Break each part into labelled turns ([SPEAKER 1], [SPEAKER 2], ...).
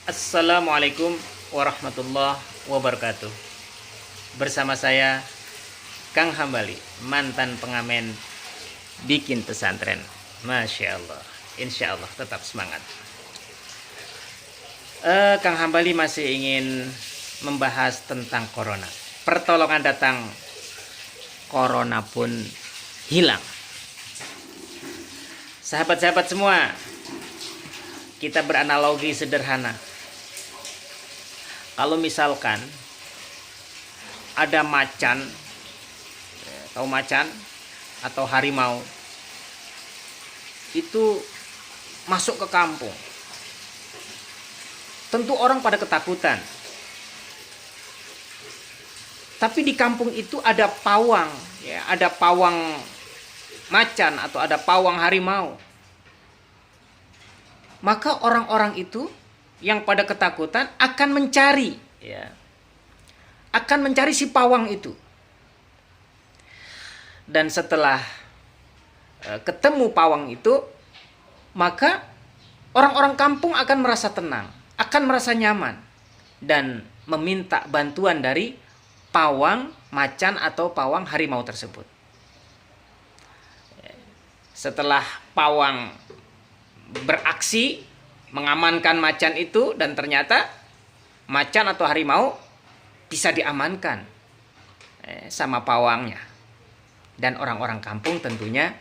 [SPEAKER 1] Assalamualaikum warahmatullahi wabarakatuh. Bersama saya Kang Hambali, mantan pengamen bikin pesantren. Masya Allah, insya Allah tetap semangat. Kang Hambali masih ingin membahas tentang corona. Pertolongan datang, corona pun hilang. Sahabat-sahabat semua, kita beranalogi sederhana. Kalau misalkan ada macan, tahu macan atau harimau, itu masuk ke kampung, tentu orang pada ketakutan. Tapi di kampung itu ada pawang, ya, ada pawang macan atau ada pawang harimau. Maka orang-orang itu yang pada ketakutan akan mencari, ya, akan mencari si pawang itu. Dan setelah ketemu pawang itu, maka orang-orang kampung akan merasa tenang, akan merasa nyaman, dan meminta bantuan dari pawang macan atau pawang harimau tersebut. Setelah pawang beraksi mengamankan macan itu, dan ternyata macan atau harimau bisa diamankan sama pawangnya, dan orang-orang kampung tentunya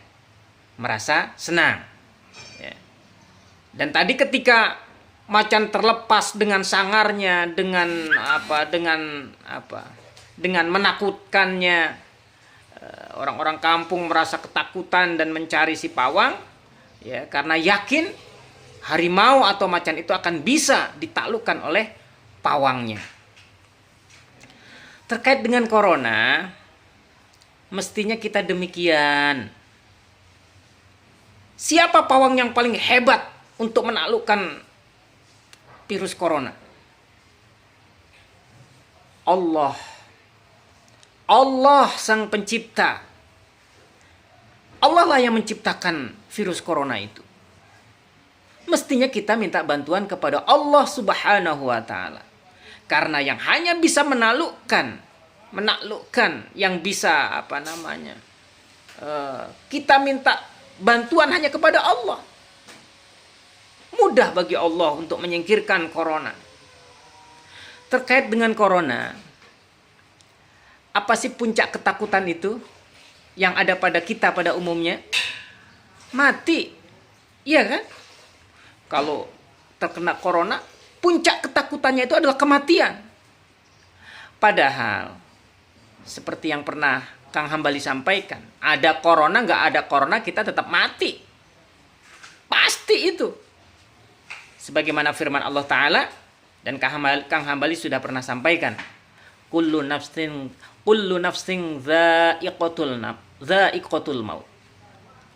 [SPEAKER 1] merasa senang. Dan tadi ketika macan terlepas dengan sangarnya, dengan menakutkannya, orang-orang kampung merasa ketakutan dan mencari si pawang, ya, karena yakin harimau atau macan itu akan bisa ditaklukkan oleh pawangnya. Terkait dengan corona, mestinya kita demikian. Siapa pawang yang paling hebat untuk menaklukkan virus corona? Allah. Allah sang pencipta. Allah lah yang menciptakan virus corona itu. Mestinya kita minta bantuan kepada Allah Subhanahu wa Ta'ala. Karena yang hanya bisa menaklukkan, yang bisa kita minta bantuan hanya kepada Allah. Mudah bagi Allah untuk menyingkirkan corona. Terkait dengan corona, apa sih puncak ketakutan itu yang ada pada kita pada umumnya? Mati. Iya kan? Kalau terkena corona, puncak ketakutannya itu adalah kematian. Padahal seperti yang pernah Kang Hambali sampaikan, ada corona, nggak ada corona, kita tetap mati. Pasti itu. Sebagaimana firman Allah Ta'ala, dan Kang Hambali sudah pernah sampaikan, Kullu nafsin dha'iqatul maut.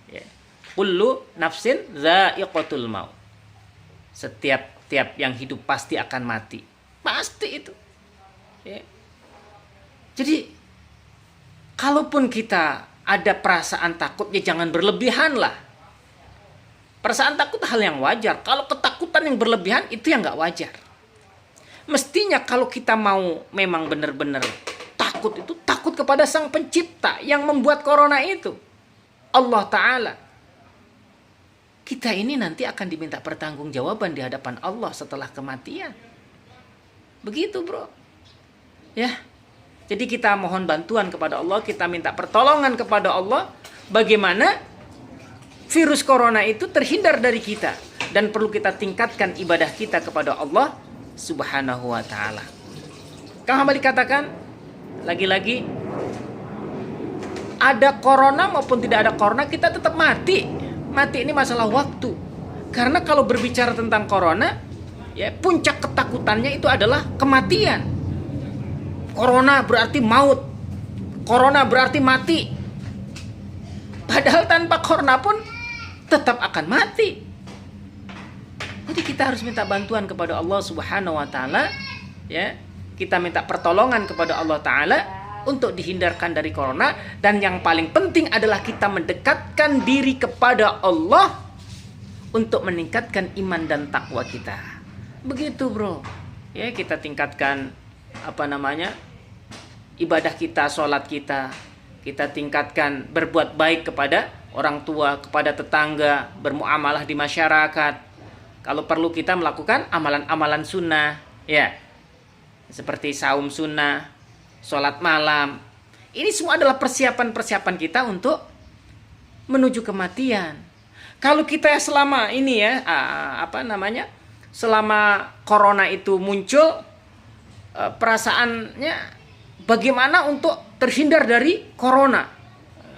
[SPEAKER 1] Ya. Kullu nafsin dha'iqatul maut. Setiap yang hidup pasti akan mati. Pasti itu. Ya. Jadi, kalaupun kita ada perasaan takut, ya jangan berlebihan lah. Perasaan takut hal yang wajar. Kalau ketakutan yang berlebihan, itu yang nggak wajar. Mestinya kalau kita mau memang benar-benar takut, itu takut kepada sang pencipta yang membuat corona itu, Allah Ta'ala. Kita ini nanti akan diminta pertanggungjawaban di hadapan Allah setelah kematian. Begitu, bro. Ya. Jadi kita mohon bantuan kepada Allah, kita minta pertolongan kepada Allah, bagaimana virus corona itu terhindar dari kita, dan perlu kita tingkatkan ibadah kita kepada Allah Subhanahu wa Ta'ala. Kang Hambali katakan, lagi-lagi, ada corona maupun tidak ada corona, kita tetap mati. Mati ini masalah waktu. Karena kalau berbicara tentang corona, ya, puncak ketakutannya itu adalah kematian. Corona berarti maut. Corona berarti mati. Padahal tanpa corona pun tetap akan mati. Jadi kita harus minta bantuan kepada Allah Subhanahu wa Ta'ala, ya. Kita minta pertolongan kepada Allah Ta'ala untuk dihindarkan dari corona. Dan yang paling penting adalah kita mendekatkan diri kepada Allah untuk meningkatkan iman dan takwa kita. Begitu, Bro. Ya, kita tingkatkan ibadah kita, sholat kita. Kita tingkatkan berbuat baik kepada orang tua, kepada tetangga, bermuamalah di masyarakat. Kalau perlu kita melakukan amalan-amalan sunnah, ya. Seperti saum sunnah, sholat malam. Ini semua adalah persiapan-persiapan kita untuk menuju kematian. Kalau kita selama ini ya, selama corona itu muncul, perasaannya bagaimana untuk terhindar dari corona.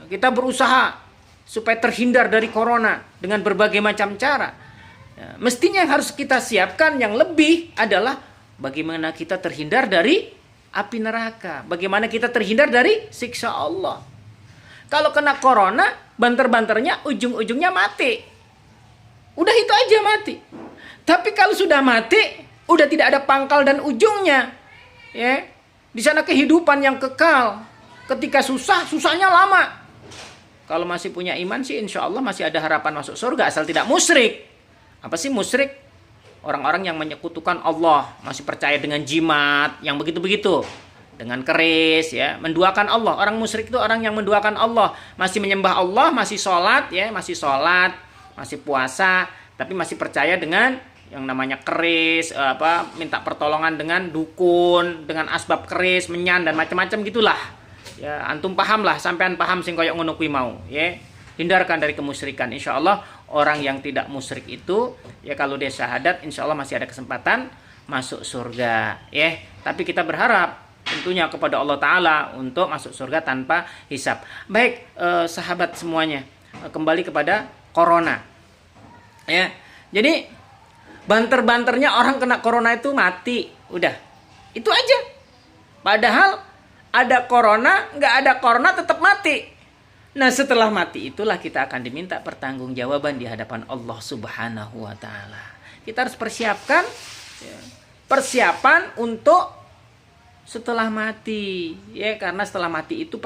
[SPEAKER 1] Kita berusaha supaya terhindar dari corona dengan berbagai macam cara. Mestinya yang harus kita siapkan yang lebih adalah bagaimana kita terhindar dari api neraka. Bagaimana kita terhindar dari siksa Allah. Kalau kena corona, banter-banternya ujung-ujungnya mati. Udah itu aja mati. Tapi kalau sudah mati, udah tidak ada pangkal dan ujungnya. Ya, di sana kehidupan yang kekal. Ketika susah, susahnya lama. Kalau masih punya iman sih insya Allah masih ada harapan masuk surga asal tidak musyrik. Apa sih musyrik? Orang-orang yang menyekutukan Allah, masih percaya dengan jimat, yang begitu-begitu. Dengan keris, ya, menduakan Allah. Orang musyrik itu orang yang menduakan Allah, masih menyembah Allah, masih sholat, ya, masih puasa, tapi masih percaya dengan yang namanya keris, minta pertolongan dengan dukun, dengan asbab keris, menyan dan macam-macam gitulah. Ya, antum paham lah, sampean paham sing koyok ngono kuwi mau, ya. Hindarkan dari kemusyrikan. Insyaallah orang yang tidak musyrik itu, ya, kalau dia syahadat insyaallah masih ada kesempatan masuk surga, ya. Tapi kita berharap tentunya kepada Allah Ta'ala untuk masuk surga tanpa hisab. Baik, sahabat semuanya, kembali kepada corona, ya. Jadi banter-banternya orang kena corona itu mati, udah itu aja. Padahal ada corona, nggak ada corona tetap mati. Nah, setelah mati itulah kita akan diminta pertanggungjawaban di hadapan Allah Subhanahu wa Ta'ala. Kita harus persiapkan, ya, persiapan untuk setelah mati, ya, karena setelah mati itu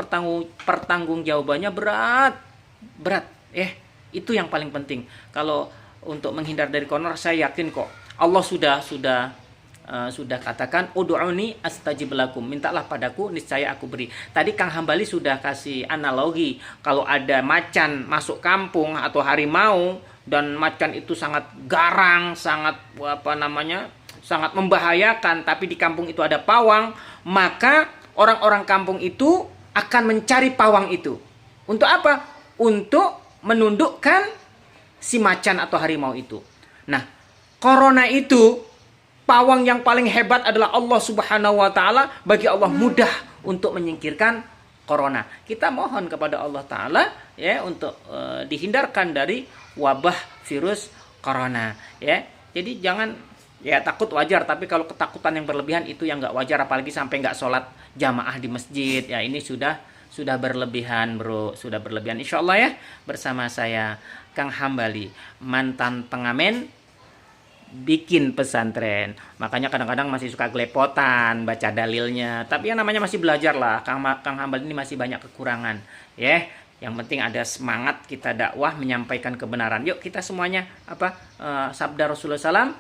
[SPEAKER 1] pertanggungjawabannya berat, ya. Itu yang paling penting. Kalau untuk menghindar dari corona, saya yakin kok Allah sudah katakan ud'uni astajib lakum, mintalah padaku niscaya aku beri. Tadi Kang Hambali sudah kasih analogi, kalau ada macan masuk kampung atau harimau dan macan itu sangat garang, sangat sangat membahayakan, tapi di kampung itu ada pawang, maka orang-orang kampung itu akan mencari pawang itu. Untuk apa? Untuk menundukkan si macan atau harimau itu. Nah, corona itu pawang yang paling hebat adalah Allah Subhanahu wa Ta'ala. Bagi Allah mudah untuk menyingkirkan corona. Kita mohon kepada Allah Ta'ala, ya, untuk dihindarkan dari wabah virus corona, ya. Jadi jangan, ya, takut wajar, tapi kalau ketakutan yang berlebihan itu yang nggak wajar, apalagi sampai nggak sholat jamaah di masjid, ya, ini sudah berlebihan, bro, sudah berlebihan. Insya Allah, ya, bersama saya Kang Hambali, mantan pengamen bikin pesantren. Makanya kadang-kadang masih suka gelepotan baca dalilnya, tapi yang namanya masih belajar lah. Kang Hambali ini masih banyak kekurangan, ya. Yang penting ada semangat kita dakwah menyampaikan kebenaran. Yuk kita semuanya sabda Rasulullah SAW,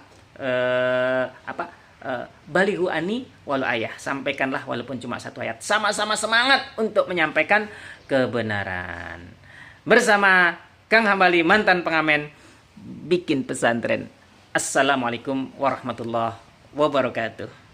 [SPEAKER 1] balighu ani walau ayah, sampaikanlah walaupun cuma satu ayat. Sama-sama semangat untuk menyampaikan kebenaran. Bersama Kang Hambali, mantan pengamen bikin pesantren. Assalamualaikum warahmatullahi wabarakatuh.